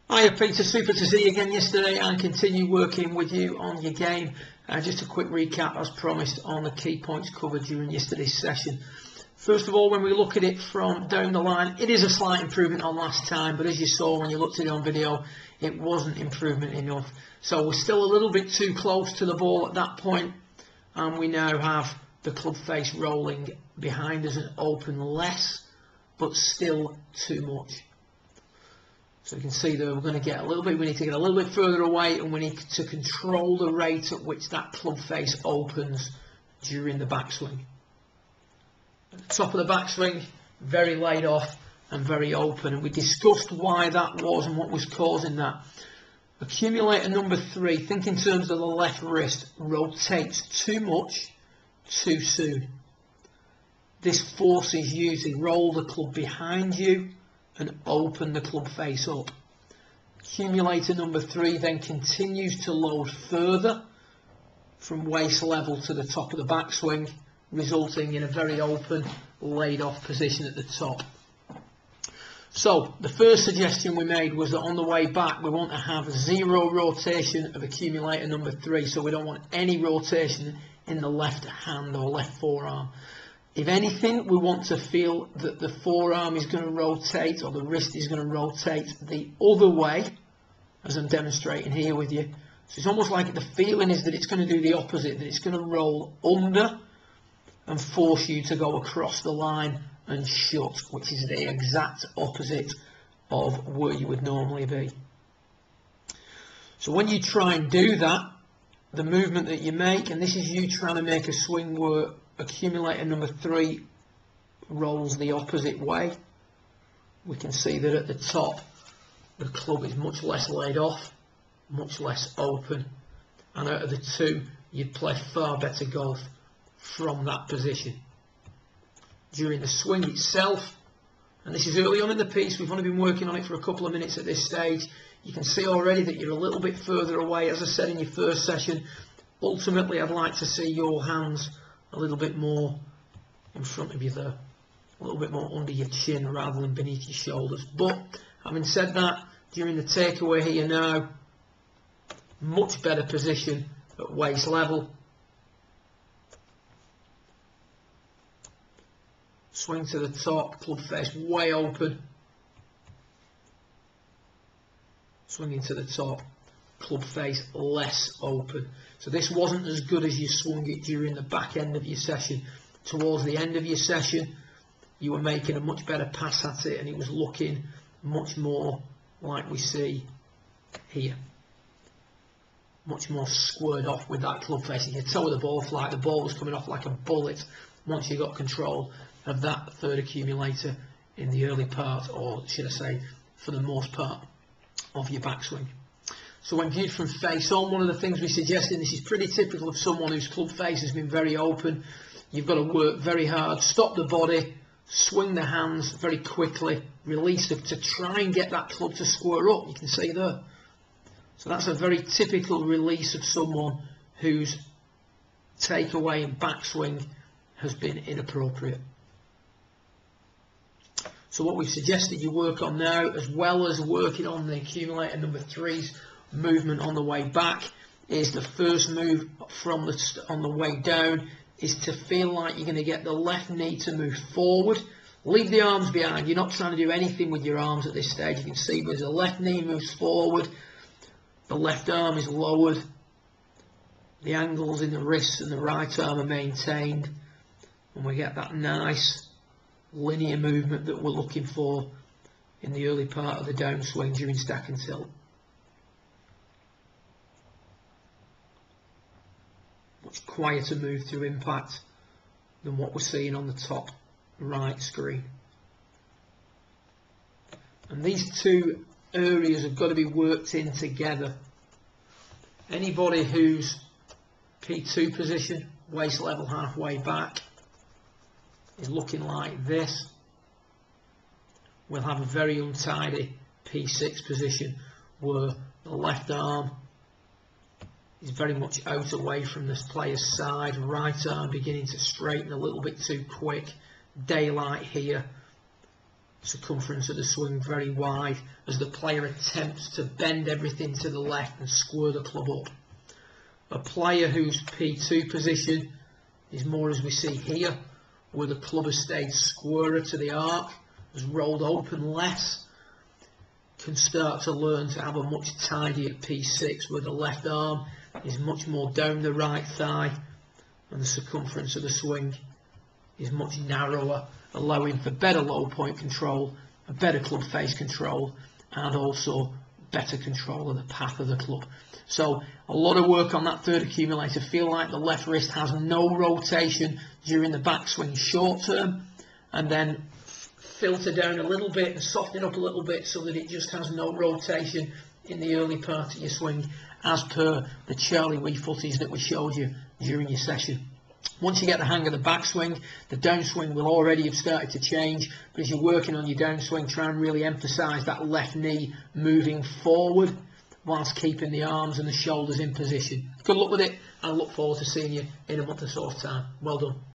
Hiya Peter, super to see you again yesterday and continue working with you on your game. Just a quick recap as promised on the key points covered during yesterday's session. First of all, when we look at it from down the line, it is a slight improvement on last time, but as you saw when you looked at it on video, it wasn't improvement enough. So we're still a little bit too close to the ball at that point, and we now have the club face rolling behind us and open less, but still too much. So you can see that we're going to get a little bit, we need to get a little bit further away, and we need to control the rate at which that club face opens during the backswing. At the top of the backswing, very laid off and very open, and we discussed why that was and what was causing that. Accumulator number 3, think in terms of the left wrist, rotates too much too soon. This forces you to roll the club behind you and open the club face up. Accumulator number 3 then continues to load further from waist level to the top of the backswing, resulting in a very open, laid off position at the top. So the first suggestion we made was that on the way back we want to have 0 rotation of accumulator number 3, so we don't want any rotation in the left hand or left forearm. If anything, we want to feel that the forearm is going to rotate, or the wrist is going to rotate the other way, as I'm demonstrating here with you. So it's almost like the feeling is that it's going to do the opposite, that it's going to roll under and force you to go across the line and shut, which is the exact opposite of where you would normally be. So when you try and do that, the movement that you make, and this is you trying to make a swing where accumulator number 3 rolls the opposite way, we can see that at the top the club is much less laid off, much less open, and out of the two you'd play far better golf from that position. During the swing itself, and this is early on in the piece, we've only been working on it for a couple of minutes at this stage, you can see already that you're a little bit further away. As I said in your first session, ultimately I'd like to see your hands a little bit more in front of you there, a little bit more under your chin rather than beneath your shoulders. But having said that, during the takeaway here now, much better position at waist level. Swing to the top, club face way open. Swinging to the top, club face less open. So this wasn't as good as you swung it during the back end of your session. Towards the end of your session, you were making a much better pass at it, and it was looking much more like we see here. Much more squared off with that club face. You could tell with the ball flight, the ball was coming off like a bullet once you got control of that third accumulator in the early part, or should I say, for the most part of your backswing. So when viewed from face on, one of the things we suggested, this is pretty typical of someone whose club face has been very open. You've got to work very hard, stop the body, swing the hands very quickly, release it to try and get that club to square up. You can see there. So that's a very typical release of someone whose takeaway and backswing has been inappropriate. So what we've suggested you work on now, as well as working on the accumulator number 3's movement on the way back, is the first move from on the way down is to feel like you're going to get the left knee to move forward. Leave the arms behind. You're not trying to do anything with your arms at this stage. You can see as the left knee moves forward, the left arm is lowered, the angles in the wrists and the right arm are maintained, and we get that nice linear movement that we're looking for in the early part of the downswing during stack and tilt. Much quieter move through impact than what we're seeing on the top right screen. And these two areas have got to be worked in together. Anybody who's P2 position, waist level halfway back, is looking like this, we'll have a very untidy P6 position where the left arm is very much out away from this player's side, right arm beginning to straighten a little bit too quick, daylight here, circumference of the swing very wide as the player attempts to bend everything to the left and square the club up. A player whose P2 position is more as we see here, where the club has stayed squarer to the arc, has rolled open less, can start to learn to have a much tidier P6 where the left arm is much more down the right thigh and the circumference of the swing is much narrower, allowing for better low point control, a better club face control, and also better control of the path of the club. So a lot of work on that third accumulator. Feel like the left wrist has no rotation during the backswing short term, and then filter down a little bit and soften up a little bit so that it just has no rotation in the early part of your swing, as per the Charlie Wee footies that we showed you during your session. Once you get the hang of the backswing, the downswing will already have started to change, but as you're working on your downswing, try and really emphasise that left knee moving forward whilst keeping the arms and the shoulders in position. Good luck with it, and I look forward to seeing you in a month or so's time. Well done.